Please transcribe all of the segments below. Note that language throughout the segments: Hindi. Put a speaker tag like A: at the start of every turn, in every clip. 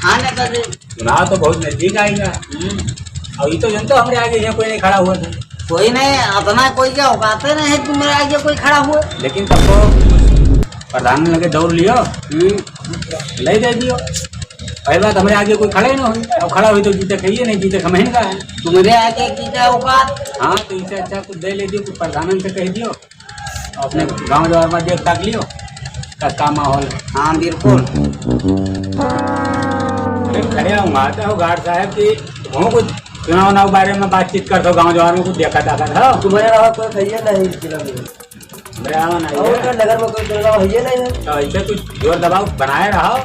A: हाँ नेताजी
B: चुनाव तो बहुत नजदीक आएगा। और ये तो जनता हमारे आगे यहाँ कोई नहीं खड़ा हुआ था।
A: कोई नहीं अपना कोई क्या औकाते नहीं है कि मेरे आगे कोई खड़ा हुआ।
B: लेकिन तब तो प्रधान लगे दौड़ लियो ले दे दियो। पहली बात हमारे आगे कोई खड़ा ही ना हो। अब खड़ा हुई तो जीते कहिए नहीं जीते खमहीन का है।
A: तुम्हारे आगे की क्या औकात।
B: हाँ तो इससे अच्छा कुछ दे ले दियो, कुछ प्रधान से कह दियो, अपने गाँव जवार में देख ताक लियो का माहौल है।
A: हाँ बिल्कुल
B: खड़े आते हो गार्ड साहब की वो कुछ चुनाव उनाव बारे में बातचीत कर दो, गाँव जवार में कुछ देखा ताका था।
C: तुम्हारे रहा कोई खैया नहीं जिला में नगर में कोई चुनाव है नहीं है।
B: तो ऐसे कुछ जोर दबाव बनाए रहो,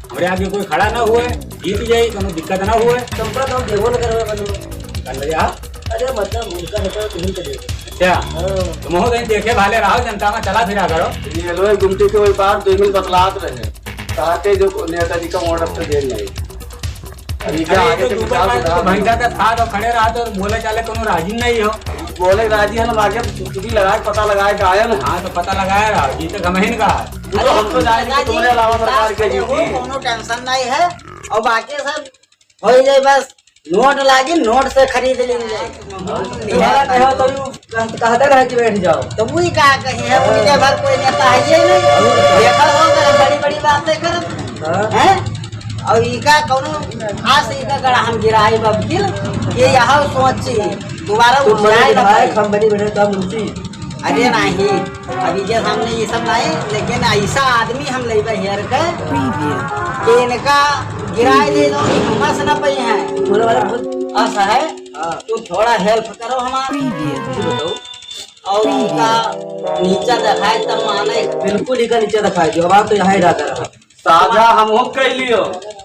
B: हमारे आगे कोई खड़ा ना हुए, जीत जाए कोनो दिक्कत ना हुए।
C: तुमका तो देवो नगर में बनो
B: कर ले आप।
C: अरे मतलब उनका है तो तुम्ही चले।
B: अच्छा तुम हो गए देखे भाले रहो, जनता में चला फिरा करो।
D: ये लोग गुमटी के वही बार 2 मिनट बतलात रहे कहते जो नेताजी का ऑर्डर तो दे नहीं। अभी क्या आगे से
B: भैंसा का था तो खड़े रहा तो बोले चाले कोनो राजी नहीं हो।
D: बोले राजी है ना, आगे छुट्टी लगाए पता लगाए का आया ना।
B: हाँ तो पता लगाया रहा जीते खमहीन का।
D: तो हम तो जाएंगे तुम्हारे अलावा सरकार के जीती।
A: कोनो टेंशन नहीं है और बाकी सब हो जाए, बस नोट लागी नोट से खरीद लेंगे।
C: तुम्हारा कहो तो कहते रहे कि बैठ जाओ
A: तो वही कहा कहीं है उनके भर कोई नेता है ये नहीं देखा होगा बड़ी बड़ी बातें कर हैं। और इका कोनो खास इका गड़ा हम गिराई बबकिल ये यहाँ सोची दोबारा उठाए
C: कंपनी बैठे तो मुंशी।
A: अरे नहीं अभी के सामने ये सब लाए, लेकिन ऐसा आदमी हम ले हेयर के इनका गिराए दे दो हमस न पई है ऐसा है। तो थोड़ा हेल्प करो हमारी और इनका नीचा दिखाए तब माने
C: बिल्कुल ही का नीचे दिखाई दो। अब तो यहाँ ही डाका रहा
D: साझा हम हो कह लियो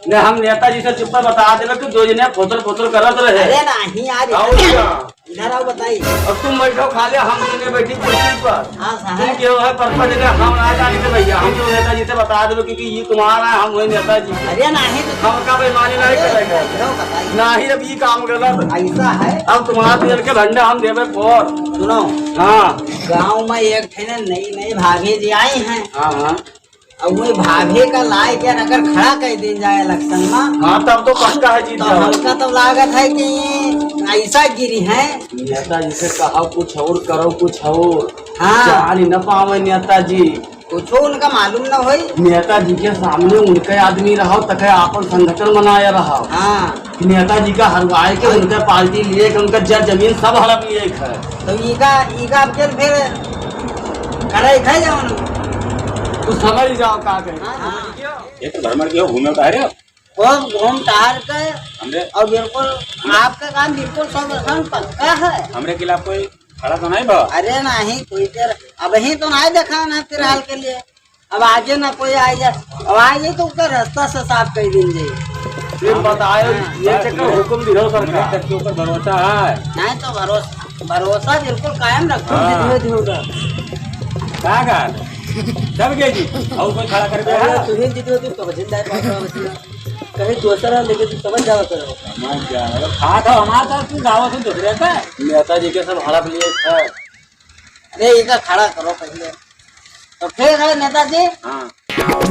D: ने हम नेताजी से चुप बता देवे कि दो जने फोटो फोटो करत रहे।
A: अरे नहीं आज इधर आओ बताइए।
D: अब तुम बैठो खाले हम जने बैठी कुर्सी पर।
A: हाँ
D: तुम
A: साहब
D: क्यों है पर्पा जगह हम ना जाने के भैया हम तो नेताजी से बता देवे क्योंकि ये तुम्हारा है, हम वही नेताजी।
A: अरे नहीं तो
D: हम का बेईमानी नहीं करेंगे
A: बताइए
D: नहीं। अब ये काम गलत
A: ऐसा है।
D: अब तुम्हारा तेल के भंडा हम देवे फोर।
A: सुनो
D: हाँ
A: गांव में एक ठेने नई नई भाभी जी आई हैं
D: हाँ हाँ
A: और वही भाभी का लाए के अगर खड़ा कर दी जाए इलेक्शन में
D: हाँ तब तो पक्का है जीत
A: तो
D: जाओ।
A: हमका तो लागत है कि ये ऐसा गिरी है।
D: नेताजी से कहो कुछ और करो कुछ और।
A: हाँ
D: जान ही न पावे नेताजी।
A: कुछ उनका मालूम न होई।
D: नेताजी के सामने उनके आदमी रहो तके आपन संगठन बनाया रहो।
A: हाँ
D: नेताजी का हरवाए के उनके पार्टी लिए के उनका जमीन सब हड़प लिए है।
A: तो ईका फिर खड़ा खाई जाओ
D: तो समझ जाओ का कहे।
B: ये तो भ्रमण की हो घूमे उतार रहे हो
A: घूम टहर के
B: हमरे
A: और बिल्कुल आपका काम बिल्कुल 100% पक्का है।
B: हमरे खिलाफ कोई खड़ा तो नहीं बा।
A: अरे नहीं कोई तेर अब ही तो नहीं देखा ना फिलहाल के लिए। अब आगे ना कोई आ जाए, अब आ जाए तो उसका रास्ता से साफ कर देंगे।
D: ये बताओ ये चक्कर हुक्म दिलो सरकार
B: के ऊपर भरोसा है।
A: नहीं तो भरोसा बिल्कुल कायम रखो।
B: क्या कर सब के जी और कोई खड़ा कर
C: अरे तुझे जीतो तू समझ जाए कहीं दूसरा लेके तू समझ जाओ करो।
B: मैं क्या खा था हमारा तू गाँव से दूसरे का
D: नेताजी के सब हड़प लिए है।
A: अरे इधर खड़ा करो पहले तो फिर है नेताजी।
B: हाँ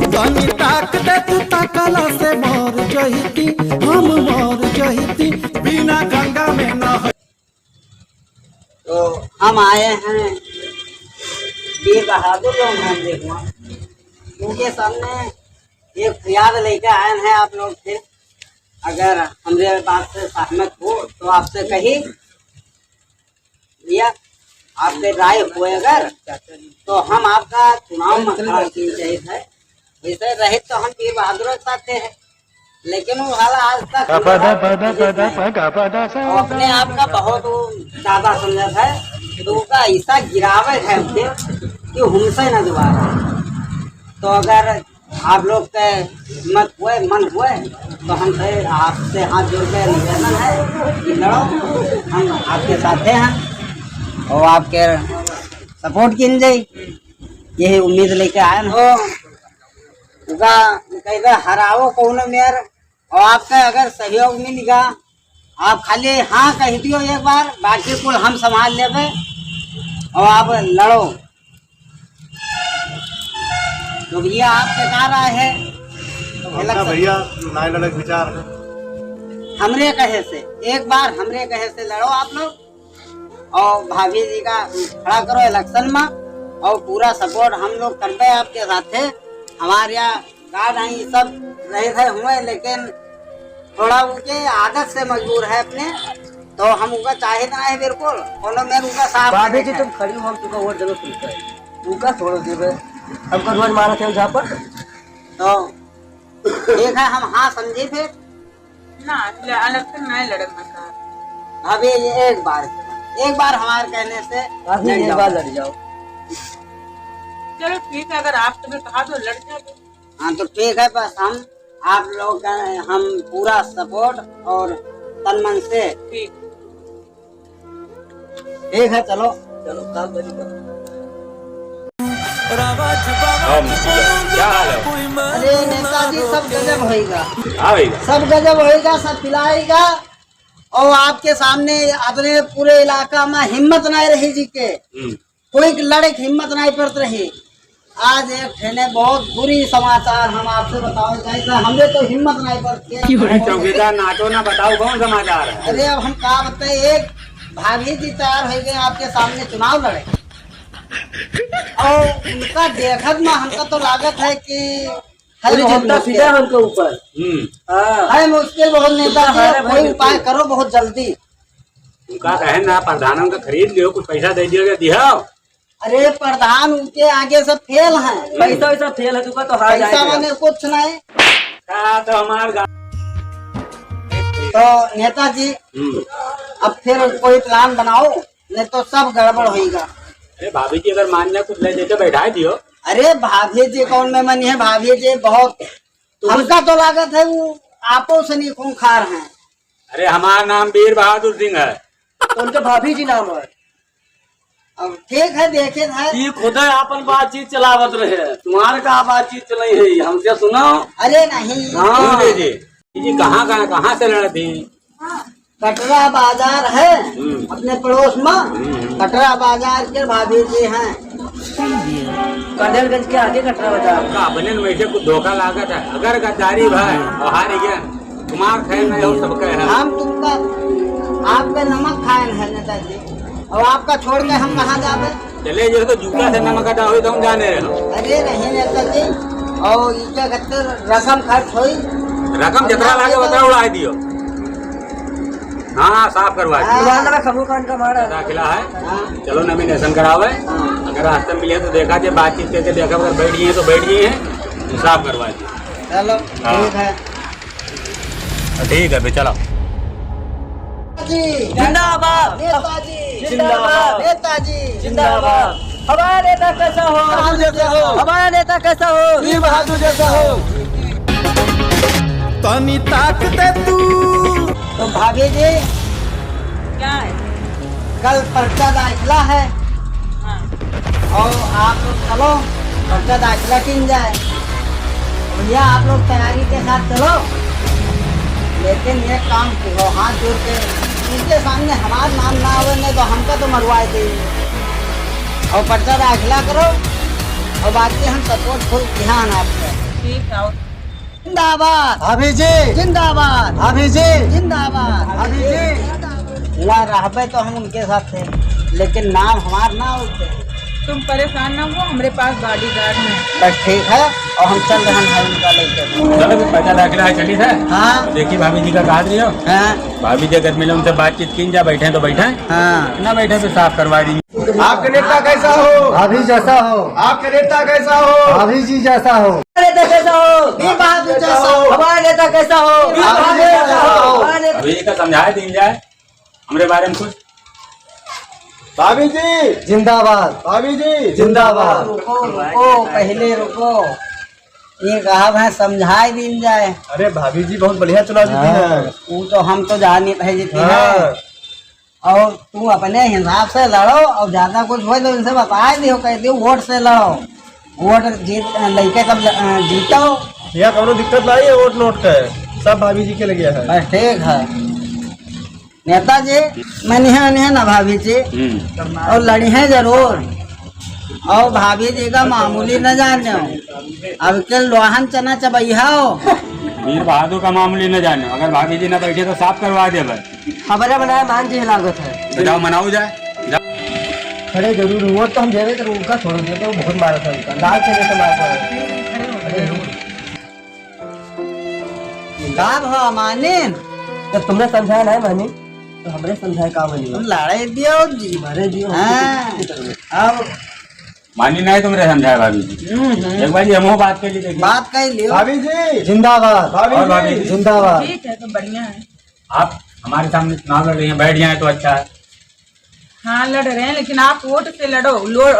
E: तनी ताक दे तू ताकला से मोर जहिती हम मोर जहिती बिना गंगा में न।
A: तो हम आए हैं वीर बहादुर लोग हम देखना उनके सामने एक फरियाद लेकर आए हैं आप लोग से। अगर हमरे बात से सहमत हो तो आपसे कही भैया आपके राय हो अगर तो हम आपका चुनाव में खड़ा की चाहिए है। वैसे रहे तो हम वीर बहादुर के साथ थे लेकिन वो हाल आज तक अपने आप का बहुत ज्यादा समझा है तो उसका ऐसा गिरावट है कि हमसे न दोबारा। तो अगर आप लोग के हिम्मत हुए मन हुए तो हमसे आपसे हाथ जोड़ के निवेदन है कि लड़ो, हम आपके साथ हैं और आपके सपोर्ट की जाए यही उम्मीद लेके आए हो। उनका हराओ कौन मेयर और आपका अगर सहयोग मिलेगा आप खाली हाँ कह दियो एक बार, बाकी कुल हम संभाल लेंगे और आप लड़ो। तो भैया आपके कहाँ राय है? तो इलेक्शन
F: भैया नाय लड़क विचार है।
A: हमरे कहे से एक बार हमरे कहे से लड़ो आप लोग और भाभी जी का खड़ा करो इलेक्शन में और पूरा सपोर्ट हम लोग करते हैं आपके साथ है। हमारे यहाँ कार्ड आई सब रहे थे हुए लेकिन थोड़ा उनके आदत से मजबूर है अपने तो हम उनका चाहे ना है बिल्कुल कोनो में उनका साथ
C: भाभी जी तुम खड़ी हो हम तुमका वोट जरूर सुनते हैं उनका छोड़ देवे हमको रोज मारा थे जहाँ पर
A: तो ठीक है हम हाँ समझे फिर
G: ना इलेक्शन नहीं लड़ना सर।
A: अभी ये एक बार हमारे कहने से
C: अभी
A: लड़
C: एक
A: जाओ।
C: बार लड़ जाओ।
G: चलो ठीक है, अगर आप तुम्हें कहा तो लड़ जाओ।
A: हाँ तो ठीक है बस हम आप लोग का हम पूरा सपोर्ट और तन मन से
G: ठीक
A: ठीक है चलो
C: चलो काम करिए।
B: क्या हाल है?
A: अरे नेताजी सब गजब होएगा
B: हाँ भैया
A: सब गजब होएगा सब पिलाएगा और आपके सामने अपने पूरे इलाका में हिम्मत नहीं रही जी के कोई लड़े की हिम्मत नहीं पड़त रही। आज एक ठेने बहुत बुरी समाचार हम आपसे बताओ कैसा हमने तो हिम्मत नहीं पड़ती।
B: चौकीदार नाचो ना बताओ कौन समाचार है?
A: अरे अब हम कहा बताए एक भाभी जी तैयार हो गए आपके सामने चुनाव लड़े और उनका देखत में हमका तो लागत है कि है
C: पूरी
A: बहुत
C: जनता
A: मुश्किल।
C: सीधा है उनके ऊपर। हाँ
A: है मुश्किल बहुत नेता है, कोई उपाय करो बहुत जल्दी।
B: उनका कहे ना प्रधानों का खरीद लियो कुछ पैसा दे दियो दिया।
A: अरे प्रधान उनके आगे से फेल हैं
C: पैसा वैसा फेल है तुमका तो हार
A: पैसा
C: जाएगा।
A: मैंने कुछ नहीं।
B: तो हमार
A: तो नेताजी अब फिर कोई प्लान बनाओ नहीं तो सब गड़बड़ होएगा।
B: अरे भाभी जी अगर मान जाए कुछ ले देते बैठा दियो।
A: अरे भाभी जी कौन में मन है भाभी जी बहुत हमका तो लागत है वो आपो से नहीं खूंखार हैं।
B: अरे हमारा नाम वीर बहादुर सिंह है।
C: तो उनके भाभी जी नाम है।
A: अब ठीक है देखे है
D: ये खुद अपन बातचीत चलावत रहे तुम्हारे का बातचीत चलाई है हमसे सुनो।
A: अरे नहीं
B: क्यों जी कहाँ से लड़े थी?
A: कटरा बाजार है अपने पड़ोस में कटरा बाजार के भाभी जी हैं।
C: कादरगंज के आगे कटरा बाजार।
B: का अपने में से कुछ धोखा लागत है अगर गद्दारी भाई और हार गया तुम्हार खैर नहीं हो सबके है।
A: हम तुमका आपका नमक खाए है नेताजी और आपका छोड़ के हम कहाँ जावे।
B: चले जो तो जूता से नमक अदा हुई तो हम जाने रहे।
A: अरे नहीं नेताजी और इसका कहते रकम खर्च हुई
B: रकम जतरा लागे बता उड़ा दियो। हाँ साफ करवा दियो।
C: खबू खान का मारा
B: दाखिला है चलो नॉमिनेशन करावे अगर रास्ते मिले तो देखा जाए बातचीत करके देखा अगर बैठ गए तो बैठ गए हैं तो साफ करवा दिए।
A: चलो ठीक है
B: ठीक है चलो।
C: जिंदाबाद
A: नेताजी
C: जिंदाबाद
A: नेताजी
C: जिंदाबाद। हमारा नेता कैसा हो? हमारा नेता कैसा हो?
A: वीर बहादुर जैसा हो।
E: तनी ताक दे तू
A: तो भाभी जी
G: क्या है?
A: कल पर्चा दाखिला है
G: हाँ
A: और आप लोग चलो पर्चा दाखिला किन जाए भैया आप लोग तैयारी के साथ चलो लेकिन ये काम करो हाथ जोड़ के इनके सामने हमारा नाम ना आवे नहीं तो हमका तो मरवाए दे और पर्चा दाखिला करो और बाकी हम सपोर्ट फुल ध्यान आपका।
G: ठीक है।
A: जिंदाबाद
F: भाभी जी
A: जिंदाबाद
F: भाभी जी
A: जिंदाबाद
F: भाभी जी
A: वहाँ रहबे तो हम उनके साथ थे लेकिन नाम हमार ना होते।
G: तुम परेशान ना हो, हमारे पास बॉडीगार्ड है।
A: बस ठीक है और हम चल रहे हैं उनका लेकर।
B: चलो फिर पैसा दाखिला है चली था।
A: हाँ
B: देखिए भाभी जी का कहा दियो।
A: हाँ
B: भाभी जी अगर मिले उनसे बातचीत की जा बैठे तो बैठे
A: हाँ
B: ना बैठे तो साफ करवा दी।
F: आपका नेता कैसा हो?
E: भाभी जैसा हो
F: आपका नेता कैसा हो?
E: भाभी जी जैसा हो
C: नेता कैसा हो?
A: वीर बहादुर जैसा हो।
C: हमारा नेता कैसा हो?
A: बहादुर जैसा हो।
C: हमारा नेता
B: भाभी जी का समझाया दी जाए हमारे बारे में कुछ।
F: भाभी जी
E: जिंदाबाद
F: भाभी जी
E: जिंदाबाद।
A: रुको रुको पहले रुको ये कहा है समझाई दिन जाए।
F: अरे भाभी जी बहुत बढ़िया चुनाव जीती है।
A: वो तो हम तो जानी है जीती है और तू अपने हिसाब से लड़ो और ज्यादा कुछ हो तो इनसे बता दियो कह दियो वोट से लड़ो वोट जीत लेके तब जीतो।
F: यहाँ कोनो दिक्कत नहीं है वोट नोट का सब भाभी जी के लगे है।
A: बस ठीक है नेताजी मैंने है ना भाभी जी और लड़ी है जरूर और भाभी जी का मामूली न जाने हो, अब के लोहन चना चबैया हो।
B: वीर बहादुर का मामूली न जाने, अगर भाभी जी न बैठे तो साफ करवा दे भाई।
C: खबरें बनाया मान जी लागत है।
B: तो जाओ मनाओ जाए।
C: खड़े जरूर वो तो हम देवे तो उनका छोड़ दिया तो बहुत मारा था उनका लाल से तो मारा
A: का भा माने
C: जब तुमने समझाया ना मानी तो हमने समझाया का बनी
A: तुम लड़ाई दियो जी।
C: मारे जी
A: हाँ। अब
B: मानी नहीं तुमने समझाया भाभी जी। एक बार ये हम बात कर ली देखिए।
A: बात कह लियो।
F: भाभी जी
C: जिंदाबाद
B: और भाभी जी
C: जिंदाबाद।
G: ठीक है तो बढ़िया है।
B: आप हमारे सामने चुनाव लड़ रही हैं, बैठ जाए तो अच्छा है।
G: हाँ लड़ रहे हैं लेकिन आप वोट से लड़ो,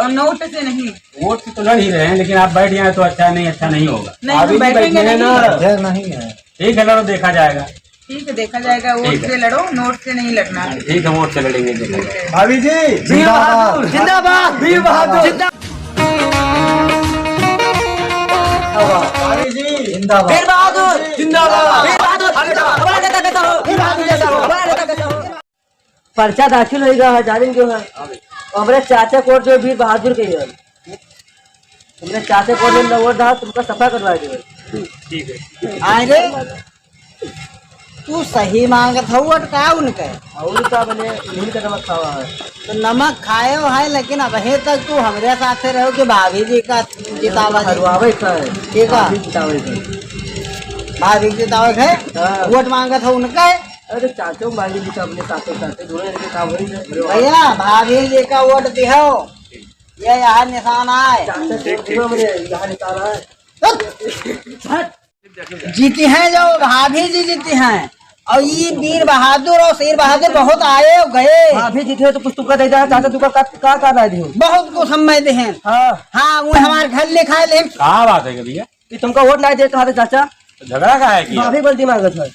G: नोट से नहीं।
B: वोट से तो लड़ ही रहे हैं, लेकिन आप बैठ जाए तो अच्छा नहीं, अच्छा नहीं होगा।
G: नहीं हम बैठेंगे नहीं।
C: नहीं है
B: ठीक है, लड़ो, देखा जाएगा।
G: ठीक है देखा जाएगा, वोट
B: ठीक है।
G: से लड़ो, नोट से नहीं लड़ना है।
B: ठीक है, वोट से लड़ेंगे, देखा जाएगा।
F: भाभी जी
C: जिंदाबाद जिंदाबाद वीर बहादुर
F: भाभी जी
C: जिंदाबाद
A: वीर बहादुर
C: जिंदाबाद
A: वीर बहादुर हमारा नेता कैसा हो? वीर बहादुर जैसा हो, हमारा नेता कैसा हो?
C: पर्चा दाखिल होगा जानेंगे क्यों है हमारे चाचा कोर्ट जो वीर बहादुर के है तुमने चाचा कोर्ट में वोट डाला तुमका सफा करवा दे
B: ठीक है।
A: आगे तू सही मांगत हो वोट का उनके
C: और का बने नील का नमक खावा है
A: तो नमक खाए हो है, लेकिन अभी तक तू हमारे साथ रहो कि भाभी जी का जितावा जी।
C: हरवावे का है
A: ठीक है
C: जितावे का
A: भाभी जी जितावे है
C: हाँ।
A: वोट मांगत हो उनका।
C: अरे चाचा मांगी जी अपने साथ दोनों लड़के काम हो रही है
A: भैया भाभी जी का वोट दिहो, ये यहाँ निशान आए।
C: चाचा दोनों मेरे यहाँ निकाला है
A: जीती हैं जो भाभी जी जीती हैं, और ये वीर बहादुर और शेर बहादुर बहुत आए और गए,
C: भाभी जीते तो कुछ तुमका दे जाए चाचा तुमका का ना दियो
A: बहुत कुछ समय दे हैं।
C: हाँ
A: हाँ वो हमारे घर लिखा है लेकिन
B: कहाँ बात है भैया?
C: कि तुमका वोट ना दे कहा चाचा
B: तो झगड़ा का है कि
C: भाभी गलती मांगत है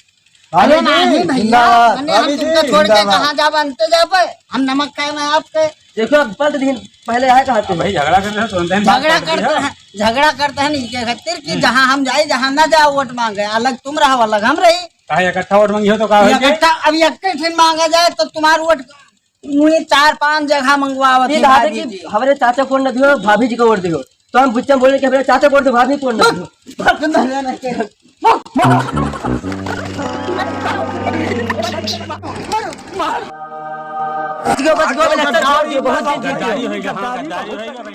A: अरे नहीं भैया,
C: जिंदाबाद,
A: मैंने हम
C: भाभी जी,
A: तुमको छोड़ के
C: जिंदाबाद।
A: कहाँ जा बनते जा पे, हम नमक खाए में आपके
C: देखो अब 5 दिन पहले आए कहा थे
B: भाई झगड़ा करने से तुरंत ही बात
A: झगड़ा
B: कर दी
A: करते
B: है।
A: हैं, झगड़ा करते हैं नहीं के खातिर कि जहाँ हम जाए जहाँ ना जाओ वोट मांगे, अलग तुम रहो अलग हम रही।
B: कहा इकट्ठा वोट मांगी हो तो कहा
A: इकट्ठा अब एक फिर मांगा जाए तो तुम्हारा वोट 4-5 जगह मंगवावत
C: ये
A: है
C: कहा
A: भाभी
C: कि
A: जी।
C: हमारे चाचा को न दियो भाभी जी को वोट दियो तो हम बच्चे बोले कि हमारे चाचा को वोट दो भाभी को न दियो बच गयो इलेक्शन बहुत जीत
B: गद्दारी होएगा, हाँ, गद्दारी होएगा भाई।